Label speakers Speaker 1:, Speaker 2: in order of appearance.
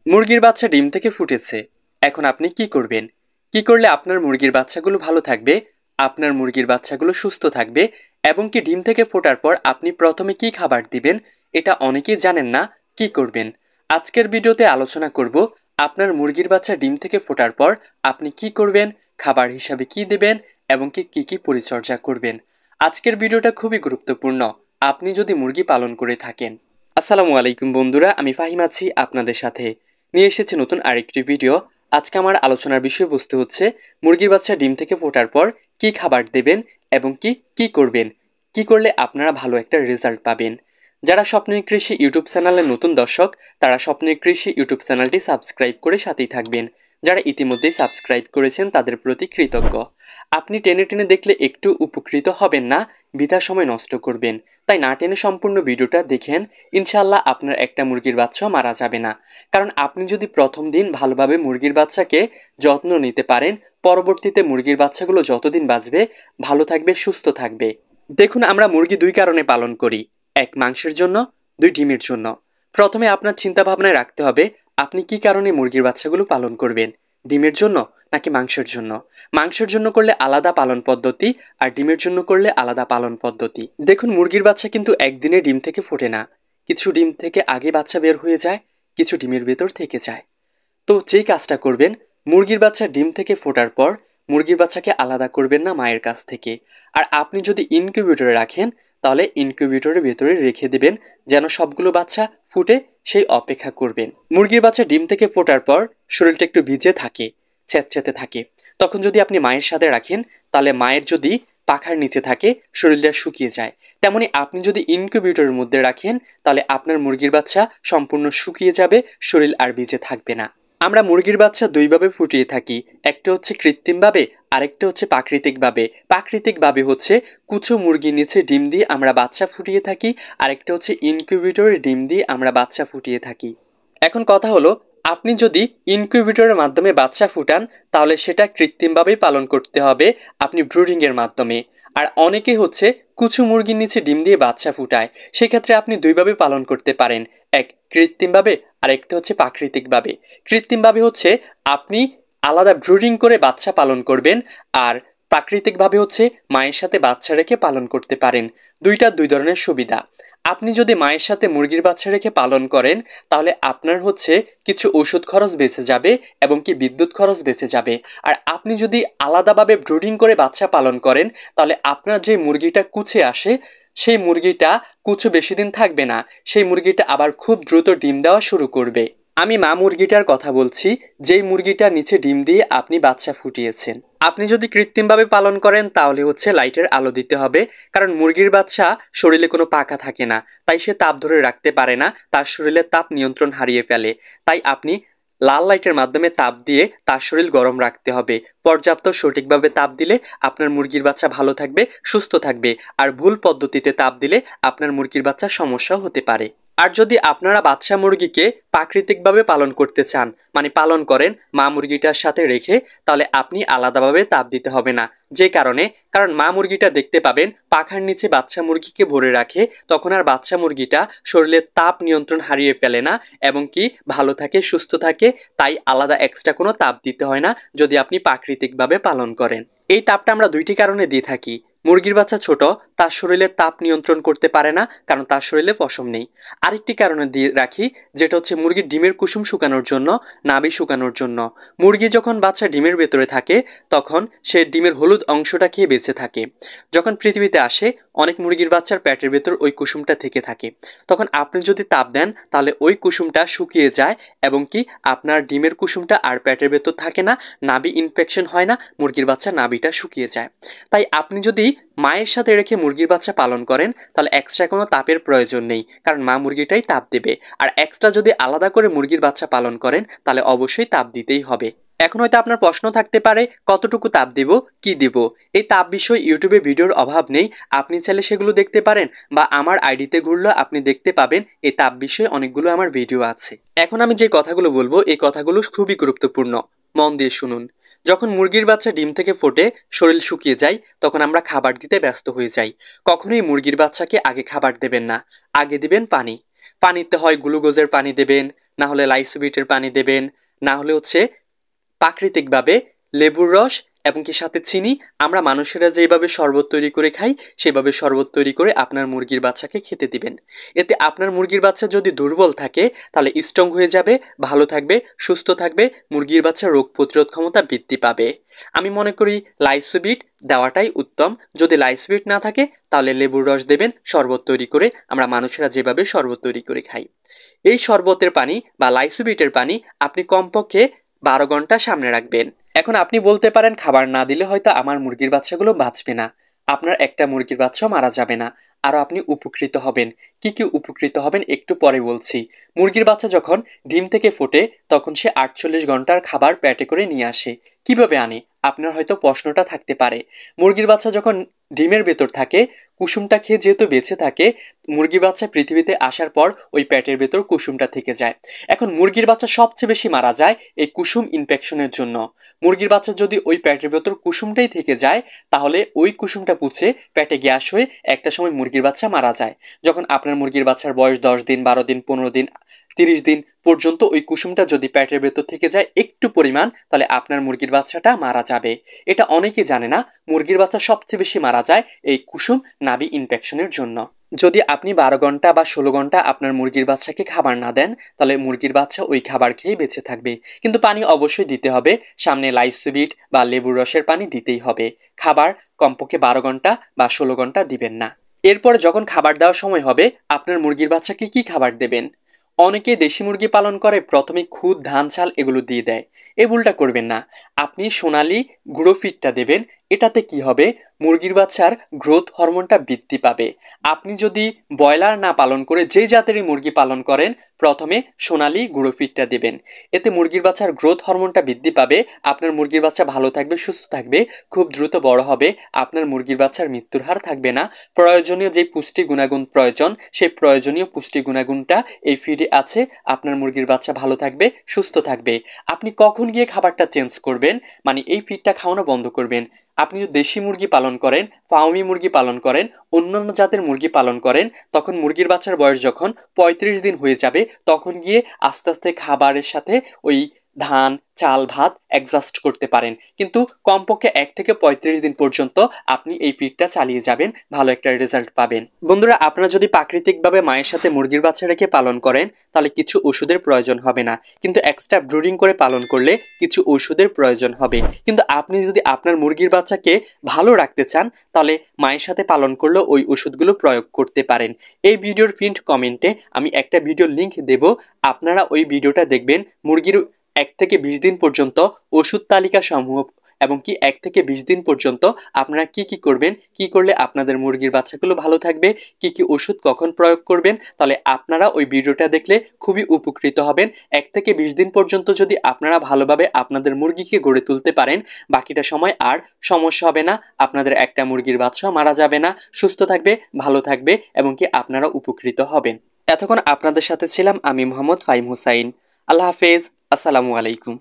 Speaker 1: মুরগির বাচ্চা ডিম থেকে ফুটেছে। এখন আপনি কি করবেন? কি করলে আপনার মুরগির বাচ্চাগুলো ভালো থাকবে, আপনার মুরগির বাচ্চাগুলো সুস্থ থাকবে এবং কি ডিম থেকে ফোটার পর আপনি প্রথমে কি খাবার দিবেন এটা অনেকেই জানেন না। কি করবেন? আজকের ভিডিওতে আলোচনা করব আপনার মুরগির বাচ্চা ডিম থেকে ফোটার পর আপনি কি করবেন, খাবার হিসাবে কি দিবেন এবং কি কি পরিচর্যা করবেন। আজকের ভিডিওটা খুবই গুরুত্বপূর্ণ আপনি যদি মুরগি পালন করে থাকেন। আসসালামু আলাইকুম বন্ধুরা, আমি ফাহিম আছি আপনাদের সাথে। নিয়ে এসেছি নতুন আরেকটি ভিডিও। আজকে আমার আলোচনার বিষয়বস্তু হচ্ছে মুরগির বাচ্চা ডিম থেকে ফোটার পর কি খাবার দেবেন এবং কি করবেন, কি করলে আপনারা ভালো একটা রেজাল্ট পাবেন। যারা স্বপ্নের কৃষি ইউটিউব চ্যানেলের নতুন দর্শক তারা স্বপ্নের কৃষি ইউটিউব চ্যানেলটি সাবস্ক্রাইব করে সাথেই থাকবেন। যারা ইতিমধ্যেই সাবস্ক্রাইব করেছেন তাদের প্রতি কৃতজ্ঞ। আপনি টেনে টেনে দেখলে একটু উপকৃত হবেন না, বৃথা সময় নষ্ট করবেন। তাই না টেনে সম্পূর্ণ ভিডিওটা দেখেন, ইনশাল্লাহ আপনার একটা মুরগির বাচ্চাও মারা যাবে না। কারণ আপনি যদি প্রথম দিন ভালোভাবে মুরগির বাচ্চাকে যত্ন নিতে পারেন, পরবর্তীতে মুরগির বাচ্চাগুলো যতদিন বাঁচবে ভালো থাকবে, সুস্থ থাকবে। দেখুন, আমরা মুরগি দুই কারণে পালন করি, এক মাংসের জন্য, দুই ডিমের জন্য। প্রথমে আপনার চিন্তা ভাবনায় রাখতে হবে আপনি কি কারণে মুরগির বাচ্চাগুলো পালন করবেন, ডিমের জন্য নাকি মাংসের জন্য। মাংসের জন্য করলে আলাদা পালন পদ্ধতি আর ডিমের জন্য করলে আলাদা পালন পদ্ধতি। দেখুন, মুরগির বাচ্চা কিন্তু একদিনে ডিম থেকে ফোটে না। কিছু ডিম থেকে আগে বাচ্চা বের হয়ে যায়, কিছু ডিমের ভেতর থেকে যায়। তো যেই কাজটা করবেন, মুরগির বাচ্চা ডিম থেকে ফোটার পর মুরগির বাচ্চাকে আলাদা করবেন না মায়ের কাছ থেকে। আর আপনি যদি ইনকিউবেটরে রাখেন তাহলে ইনকিউবেটরের ভেতরে রেখে দেবেন যেন সবগুলো বাচ্চা ফুটে, সেই অপেক্ষা করবেন। মুরগির বাচ্চা ডিম থেকে ফোটার পর শরীরটা একটু ভিজে থাকে, চ্যাটচ্যাটে থাকে। তখন যদি আপনি মায়ের সাথে রাখেন তাহলে মায়ের যদি পাখার নিচে থাকে শরীরটা শুকিয়ে যায়। তেমনি আপনি যদি ইনকিউবেটরের মধ্যে রাখেন তাহলে আপনার মুরগির বাচ্চা সম্পূর্ণ শুকিয়ে যাবে, শরীর আর ভিজে থাকবে না। আমরা মুরগির বাচ্চা দুইভাবে ফুটিয়ে থাকি, একটা হচ্ছে কৃত্রিমভাবে, আরেকটা হচ্ছে প্রাকৃতিকভাবে। প্রাকৃতিকভাবে হচ্ছে কুচো মুরগির নিচে ডিম দিয়ে আমরা বাচ্চা ফুটিয়ে থাকি, আরেকটা হচ্ছে ইনকিউবেটরের ডিম দিয়ে আমরা বাচ্চা ফুটিয়ে থাকি। এখন কথা হলো, আপনি যদি ইনকিউবেটরের মাধ্যমে বাচ্চা ফুটান তাহলে সেটা কৃত্রিমভাবেই পালন করতে হবে, আপনি ব্রুডিংয়ের মাধ্যমে। আর অনেকে হচ্ছে কুচু মুরগির নিচে ডিম দিয়ে বাচ্চা ফুটায়, সেক্ষেত্রে আপনি দুইভাবে পালন করতে পারেন, এক কৃত্রিমভাবে আর একটা হচ্ছে প্রাকৃতিকভাবে। কৃত্রিমভাবে হচ্ছে আপনি আলাদা ব্রুডিং করে বাচ্চা পালন করবেন, আর প্রাকৃতিকভাবে হচ্ছে মায়ের সাথে বাচ্চা রেখে পালন করতে পারেন। দুইটা দুই ধরনের সুবিধা। আপনি যদি মায়ের সাথে মুরগির বাচ্চা রেখে পালন করেন তাহলে আপনার হচ্ছে কিছু ওষুধ খরচ বেঁচে যাবে এবং কি বিদ্যুৎ খরচ বেঁচে যাবে। আর আপনি যদি আলাদাভাবে ব্রুডিং করে বাচ্চা পালন করেন তাহলে আপনার যে মুরগিটা কুচে আসে সেই মুরগিটা কুচো বেশি দিন থাকবে না, সেই মুরগিটা আবার খুব দ্রুত ডিম দেওয়া শুরু করবে। আমি মা মুরগিটার কথা বলছি, যেই মুরগিটা নিচে ডিম দিয়ে আপনি বাচ্চা ফুটিয়েছেন। আপনি যদি কৃত্রিমভাবে পালন করেন তাহলে হচ্ছে লাইটের আলো দিতে হবে, কারণ মুরগির বাচ্চা শরীরে কোনো পাখা থাকে না, তাই সে তাপ ধরে রাখতে পারে না, তার শরীরে তাপ নিয়ন্ত্রণ হারিয়ে ফেলে। তাই আপনি লাল লাইটের মাধ্যমে তাপ দিয়ে তার শরীর গরম রাখতে হবে। পর্যাপ্ত সঠিকভাবে তাপ দিলে আপনার মুরগির বাচ্চা ভালো থাকবে, সুস্থ থাকবে। আর ভুল পদ্ধতিতে তাপ দিলে আপনার মুরগির বাচ্চা সমস্যাও হতে পারে। আর যদি আপনারা বাচ্চা মুরগিকে প্রাকৃতিকভাবে পালন করতে চান, মানে পালন করেন মা মুরগিটার সাথে রেখে, তাহলে আপনি আলাদাভাবে তাপ দিতে হবে না। যে কারণ মা মুরগিটা দেখতে পাবেন পাখার নিচে বাচ্চা মুরগিকে ভরে রাখে, তখন আর বাচ্চা মুরগিটা শরীরের তাপ নিয়ন্ত্রণ হারিয়ে ফেলে না এবং কি ভালো থাকে, সুস্থ থাকে। তাই আলাদা এক্সট্রা কোনো তাপ দিতে হয় না যদি আপনি প্রাকৃতিকভাবে পালন করেন। এই তাপটা আমরা দুইটি কারণে দিয়ে থাকি। মুরগির বাচ্চা ছোট, তার শরীরে তাপ নিয়ন্ত্রণ করতে পারে না কারণ তার শরীরে পশম নেই। আরেকটি কারণে দিয়ে রাখি, যেটা হচ্ছে মুরগির ডিমের কুসুম শুকানোর জন্য, নাভি শুকানোর জন্য। মুরগি যখন বাচ্চা ডিমের ভেতরে থাকে তখন সে ডিমের হলুদ অংশটা খেয়ে বেঁচে থাকে। যখন পৃথিবীতে আসে অনেক মুরগির বাচ্চার পেটের ভেতর ওই কুসুমটা থেকে থাকে। তখন আপনি যদি তাপ দেন তাহলে ওই কুসুমটা শুকিয়ে যায় এবং কি আপনার ডিমের কুসুমটা আর পেটের ভেতর থাকে না, নাভি ইনফেকশন হয় না, মুরগির বাচ্চা নাভিটা শুকিয়ে যায়। তাই আপনি যদি মায়ের সাথে রেখে মুরগির বাচ্চা পালন করেন তাহলে এক্সট্রা কোনো তাপের প্রয়োজন নেই, কারণ মা মুরগিটাই তাপ দেবে। আর এক্সট্রা যদি আলাদা করে মুরগির বাচ্চা পালন করেন তাহলে অবশ্যই তাপ দিতেই হবে। এখন হয়তো আপনার প্রশ্ন থাকতে পারে কতটুকু তাপ দিব, কি দিব। এই তাপ বিষয়ে ইউটিউবে ভিডিওর অভাব নেই, আপনি চাইলে সেগুলো দেখতে পারেন বা আমার আইডিতে ঘুরলে আপনি দেখতে পাবেন এই তাপ বিষয়ে অনেকগুলো আমার ভিডিও আছে। এখন আমি যে কথাগুলো বলবো এই কথাগুলো খুবই গুরুত্বপূর্ণ, মন দিয়ে শুনুন। যখন মুরগির বাচ্চা ডিম থেকে ফোটে শরীর শুকিয়ে যায় তখন আমরা খাবার দিতে ব্যস্ত হয়ে যাই। কখনোই মুরগির বাচ্চাকে আগে খাবার দেবেন না, আগে দিবেন পানি। পানিতে হয় গ্লুকোজের পানি দেবেন, না হলে লাইসোবিটের পানি দেবেন, না হলে হচ্ছে প্রাকৃতিকভাবে লেবুর রস এবং কি সাথে চিনি, আমরা মানুষেরা যেভাবে শরবত তৈরি করে খাই সেভাবে শরবত তৈরি করে আপনার মুরগির বাচ্চাকে খেতে দিবেন। এতে আপনার মুরগির বাচ্চা যদি দুর্বল থাকে তাহলে স্ট্রং হয়ে যাবে, ভালো থাকবে, সুস্থ থাকবে, মুরগির বাচ্চার রোগ প্রতিরোধ ক্ষমতা বৃদ্ধি পাবে। আমি মনে করি লাইসোবিট দেওয়াটাই উত্তম। যদি লাইসোবিট না থাকে তাহলে লেবুর রস দেবেন শরবত তৈরি করে, আমরা মানুষেরা যেভাবে শরবত তৈরি করে খাই। এই শরবতের পানি বা লাইসোবিটের পানি আপনি কমপক্ষে 12 ঘন্টা সামনে রাখবেন। এখন আপনি বলতে পারেন খাবার না দিলে হয়তো আমার মুরগির বাচ্চাগুলো বাঁচবে না, আপনার একটা মুরগির বাচ্চাও মারা যাবে না, আরও আপনি উপকৃত হবেন। কি কি উপকৃত হবেন একটু পরে বলছি। মুরগির বাচ্চা যখন ডিম থেকে ফোটে তখন সে 48 ঘন্টার খাবার পেটে করে নিয়ে আসে। কিভাবে আনে আপনার হয়তো প্রশ্নটা থাকতে পারে। মুরগির বাচ্চা যখন ডিমের ভেতর থাকে, কুসুমটা খেয়ে যেহেতু বেঁচে থাকে, মুরগির বাচ্চা পৃথিবীতে আসার পর ওই পেটের ভেতর কুসুমটা থেকে যায়। এখন মুরগির বাচ্চা সবচেয়ে বেশি মারা যায় এই কুসুম ইনফেকশনের জন্য। মুরগির বাচ্চা যদি ওই পেটের ভেতর কুসুমটাই থেকে যায় তাহলে ওই কুসুমটা পুছে পেটে গ্যাস হয়ে একটা সময় মুরগির বাচ্চা মারা যায়। যখন আপনার মুরগির বাচ্চার বয়স 10 দিন, 12 দিন, 15 দিন, 30 দিন পর্যন্ত ওই কুসুমটা যদি পেটের ভেতর থেকে যায় একটু পরিমাণ, তাহলে আপনার মুরগির বাচ্চাটা মারা যাবে। এটা অনেকেই জানে না, মুরগির বাচ্চা সবচেয়ে বেশি মারা যায় এই কুসুম নাভি ইনফেকশনের জন্য। যদি আপনি 12 ঘন্টা বা 16 ঘন্টা আপনার মুরগির বাচ্চাকে খাবার না দেন তাহলে মুরগির বাচ্চা ওই খাবার খেয়ে বেঁচে থাকবে। কিন্তু পানি অবশ্যই দিতে হবে, সামনে লাইসোবিট বা লেবুর রসের পানি দিতেই হবে। খাবার কমপক্ষে 12 ঘন্টা বা 16 ঘন্টা দিবেন না। এরপরে যখন খাবার দেওয়ার সময় হবে আপনার মুরগির বাচ্চাকে কি খাবার দেবেন। অনেকে দেশি মুরগি পালন করে প্রথমে খুদ, ধান, চাল এগুলো দিয়ে দেয়। এই ভুলটা করবেন না। আপনি সোনালি গুঁড়ো ফিডটা দেবেন। এটাতে কি হবে, মুরগির বাচ্চার গ্রোথ হরমোনটা বৃদ্ধি পাবে। আপনি যদি ব্রয়লার না পালন করে যে জাতেরই মুরগি পালন করেন প্রথমে সোনালি গুঁড়ো ফিডটা দেবেন। এতে মুরগির বাচ্চার গ্রোথ হরমোনটা বৃদ্ধি পাবে, আপনার মুরগির বাচ্চা ভালো থাকবে, সুস্থ থাকবে, খুব দ্রুত বড় হবে, আপনার মুরগির বাচ্চার মৃত্যুর হার থাকবে না। প্রয়োজনীয় যে পুষ্টি গুণাগুণ প্রয়োজন সেই প্রয়োজনীয় পুষ্টি গুণাগুণটা এই ফিডে আছে। আপনার মুরগির বাচ্চা ভালো থাকবে, সুস্থ থাকবে। আপনি কখন গিয়ে খাবারটা চেঞ্জ করবেন, মানে এই ফিডটা খাওয়ানো বন্ধ করবেন। আপনি যদি দেশি মুরগি পালন করেন, ফার্মি মুরগি পালন করেন, অন্যান্য জাতের মুরগি পালন করেন, তখন মুরগির বাচ্চার বয়স যখন 35 দিন হয়ে যাবে তখন গিয়ে আস্তে আস্তে খাবারের সাথে ওই ধান, চাল, ভাত অ্যাডজাস্ট করতে পারেন। কিন্তু কমপক্ষে 1 থেকে 35 দিন পর্যন্ত আপনি এই ফিডটা চালিয়ে যাবেন, ভালো একটা রেজাল্ট পাবেন। বন্ধুরা, আপনারা যদি প্রাকৃতিকভাবে মায়ের সাথে মুরগির বাচ্চা রেখে পালন করেন তাহলে কিছু ওষুধের প্রয়োজন হবে না, কিন্তু এক্সট্রা ব্রুডিং করে পালন করলে কিছু ওষুধের প্রয়োজন হবে। কিন্তু আপনি যদি আপনার মুরগির বাচ্চাকে ভালো রাখতে চান তাহলে মায়ের সাথে পালন করলেও ওই ওষুধগুলো প্রয়োগ করতে পারেন। এই ভিডিওর পিন্ড কমেন্টে আমি একটা ভিডিও লিংক দেব, আপনারা ওই ভিডিওটা দেখবেন। মুরগির 1 থেকে 20 দিন পর্যন্ত ওষুধ তালিকা সমূহ এবং কি 1 থেকে 20 দিন পর্যন্ত আপনারা কি কি করবেন, কি করলে আপনাদের মুরগির বাচ্চাগুলো ভালো থাকবে, কি কি ওষুধ কখন প্রয়োগ করবেন, তাহলে আপনারা ওই ভিডিওটা দেখলে খুবই উপকৃত হবেন। 1 থেকে 20 দিন পর্যন্ত যদি আপনারা ভালোভাবে আপনাদের মুরগিকে গড়ে তুলতে পারেন বাকিটা সময় আর সমস্যা হবে না, আপনাদের একটা মুরগির বাচ্চা মারা যাবে না, সুস্থ থাকবে, ভালো থাকবে এবং কি আপনারা উপকৃত হবেন। এতক্ষণ আপনাদের সাথে ছিলাম আমি মোহাম্মদ ফাহিম হুসাইন। আল্লাহ হাফেজ, আসসালামু আলাইকুম।